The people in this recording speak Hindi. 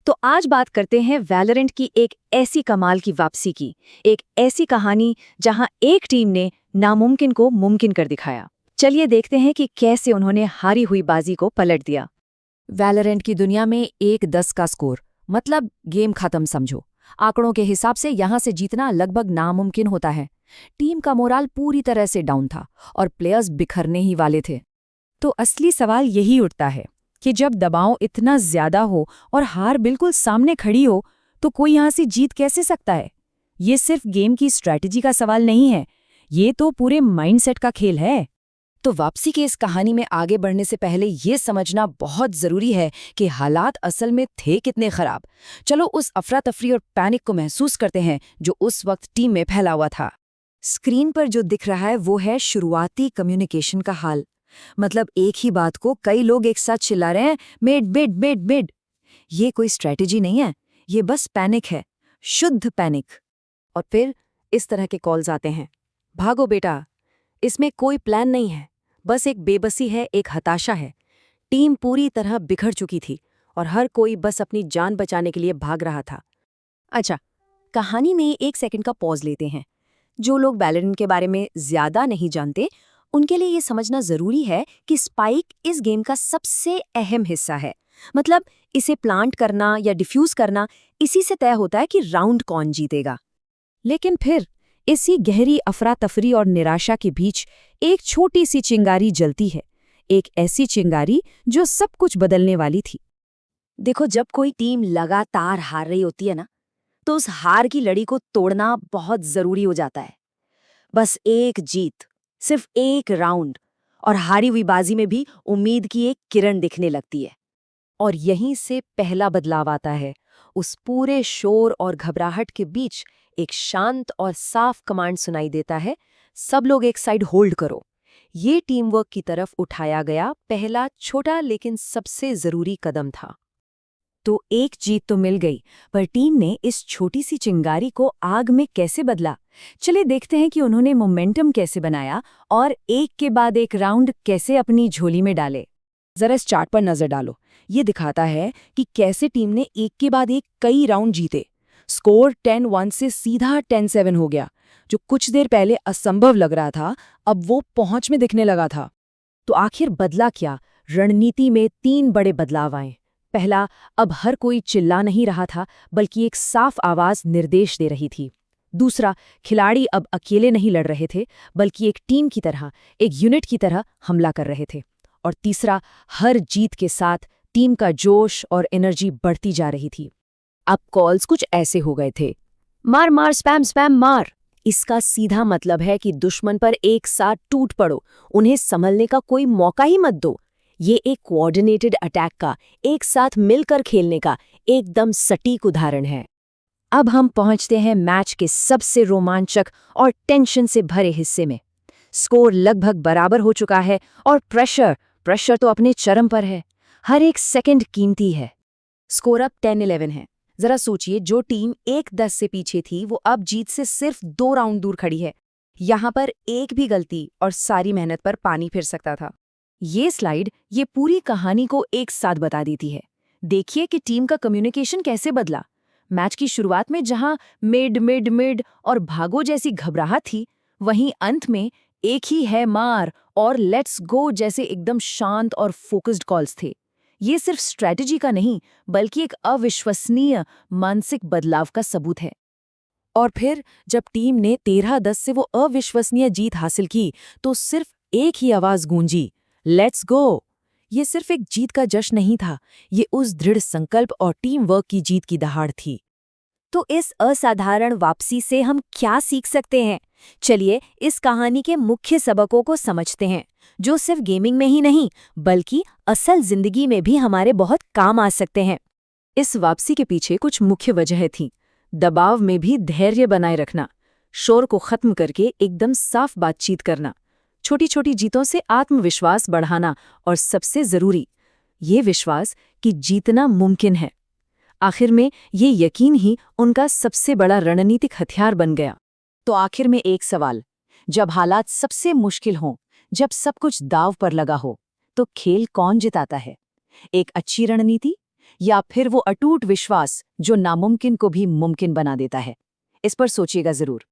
तो आज बात करते हैं वैलोरेंट की एक ऐसी कमाल की वापसी की, एक ऐसी कहानी जहां एक टीम ने नामुमकिन को मुमकिन कर दिखाया। चलिए देखते हैं कि कैसे उन्होंने हारी हुई बाजी को पलट दिया। वैलोरेंट की दुनिया में 1-10 का स्कोर मतलब गेम खत्म समझो। आंकड़ों के हिसाब से यहाँ से जीतना लगभग नामुमकिन होता है। टीम का मोराल पूरी तरह से डाउन था और प्लेयर्स बिखरने ही वाले थे। तो असली सवाल यही उठता है कि जब दबाव इतना ज्यादा हो और हार बिल्कुल सामने खड़ी हो तो कोई यहाँ से जीत कैसे सकता है। ये सिर्फ गेम की स्ट्रैटेजी का सवाल नहीं है, ये तो पूरे माइंडसेट का खेल है। तो वापसी की इस कहानी में आगे बढ़ने से पहले ये समझना बहुत जरूरी है कि हालात असल में थे कितने खराब। चलो उस अफरा तफरी और पैनिक को महसूस करते हैं जो उस वक्त टीम में फैला हुआ था। स्क्रीन पर जो दिख रहा है वो है शुरुआती कम्युनिकेशन का हाल। मतलब एक ही बात को कई लोग एक साथ चिल्ला रहे हैं, मिड मिड मिड मिड। ये कोई स्ट्रैटेजी नहीं है, ये बस पैनिक है, शुद्ध पैनिक। और फिर इस तरह के कॉल्स आते हैं, भागो बेटा। इसमें कोई प्लान नहीं है, बस एक बेबसी है, एक हताशा है। टीम पूरी तरह बिखर चुकी थी और हर कोई बस अपनी जान बचाने के लिए भाग रहा था। अच्छा, कहानी में एक सेकंड का पॉज लेते हैं। जो लोग वैलोरेंट के बारे में ज्यादा नहीं जानते उनके लिए ये समझना जरूरी है कि स्पाइक इस गेम का सबसे अहम हिस्सा है। मतलब इसे प्लांट करना या डिफ्यूज करना इसी से तय होता है कि राउंड कौन जीतेगा। लेकिन फिर इसी गहरी अफरा तफरी और निराशा के बीच एक छोटी सी चिंगारी जलती है, एक ऐसी चिंगारी जो सब कुछ बदलने वाली थी। देखो, जब कोई टीम लगातार हार रही होती है ना, तो उस हार की लड़ी को तोड़ना बहुत जरूरी हो जाता है। बस एक जीत, सिर्फ एक राउंड, और हारी हुई बाजी में भी उम्मीद की एक किरण दिखने लगती है। और यहीं से पहला बदलाव आता है। उस पूरे शोर और घबराहट के बीच एक शांत और साफ कमांड सुनाई देता है, सब लोग एक साइड होल्ड करो। ये टीम वर्क की तरफ उठाया गया पहला छोटा लेकिन सबसे जरूरी कदम था। तो एक जीत तो मिल गई, पर टीम ने इस छोटी सी चिंगारी को आग में कैसे बदला। चलिए देखते हैं कि उन्होंने मोमेंटम कैसे बनाया और एक के बाद एक राउंड कैसे अपनी झोली में डाले। जरा इस चार्ट पर नजर डालो, ये दिखाता है कि कैसे टीम ने एक के बाद एक कई राउंड जीते। स्कोर 10-1 से सीधा 10-7 हो गया। जो कुछ देर पहले असंभव लग रहा था, अब वो पहुंच में दिखने लगा था। तो आखिर बदला क्या? रणनीति में 3 बड़े बदलाव आए। पहला, अब हर कोई चिल्ला नहीं रहा था, बल्कि एक साफ आवाज निर्देश दे रही थी। दूसरा, खिलाड़ी अब अकेले नहीं लड़ रहे थे, बल्कि एक टीम की तरह, एक यूनिट की तरह हमला कर रहे थे। और तीसरा, हर जीत के साथ टीम का जोश और एनर्जी बढ़ती जा रही थी। अब कॉल्स कुछ ऐसे हो गए थे, मार मार, स्पैम स्पैम मार। इसका सीधा मतलब है कि दुश्मन पर एक साथ टूट पड़ो, उन्हें संभलने का कोई मौका ही मत दो। ये एक कोऑर्डिनेटेड अटैक का, एक साथ मिलकर खेलने का एकदम सटीक उदाहरण है। अब हम पहुंचते हैं मैच के सबसे रोमांचक और टेंशन से भरे हिस्से में। स्कोर लगभग बराबर हो चुका है और प्रेशर तो अपने चरम पर है। हर एक सेकंड कीमती है। स्कोर अब 10-11 है। जरा सोचिए, जो टीम 1-10 से पीछे थी वो अब जीत से सिर्फ 2 राउंड दूर खड़ी है। यहाँ पर एक भी गलती और सारी मेहनत पर पानी फिर सकता था। ये स्लाइड ये पूरी कहानी को एक साथ बता देती है। देखिए कि टीम का कम्युनिकेशन कैसे बदला। मैच की शुरुआत में जहां मिड मिड मिड और भागो जैसी घबराहट थी, वहीं अंत में एक ही है मार और लेट्स गो जैसे एकदम शांत और फोकस्ड कॉल्स थे। ये सिर्फ स्ट्रैटेजी का नहीं, बल्कि एक अविश्वसनीय मानसिक बदलाव का सबूत है। और फिर जब टीम ने 13-10 से वो अविश्वसनीय जीत हासिल की, तो सिर्फ एक ही आवाज गूंजी, लेट्स गो। ये सिर्फ एक जीत का जश्न नहीं था, ये उस दृढ़ संकल्प और टीम वर्क की जीत की दहाड़ थी। तो इस असाधारण वापसी से हम क्या सीख सकते हैं? चलिए इस कहानी के मुख्य सबकों को समझते हैं, जो सिर्फ गेमिंग में ही नहीं बल्कि असल जिंदगी में भी हमारे बहुत काम आ सकते हैं। इस वापसी के पीछे कुछ मुख्य वजहें थीं। दबाव में भी धैर्य बनाए रखना, शोर को खत्म करके एकदम साफ बातचीत करना, छोटी छोटी जीतों से आत्मविश्वास बढ़ाना, और सबसे जरूरी ये विश्वास कि जीतना मुमकिन है। आखिर में ये यकीन ही उनका सबसे बड़ा रणनीतिक हथियार बन गया। तो आखिर में एक सवाल, जब हालात सबसे मुश्किल हों, जब सब कुछ दांव पर लगा हो, तो खेल कौन जिताता है? एक अच्छी रणनीति या फिर वो अटूट विश्वास जो नामुमकिन को भी मुमकिन बना देता है? इस पर सोचिएगा जरूर।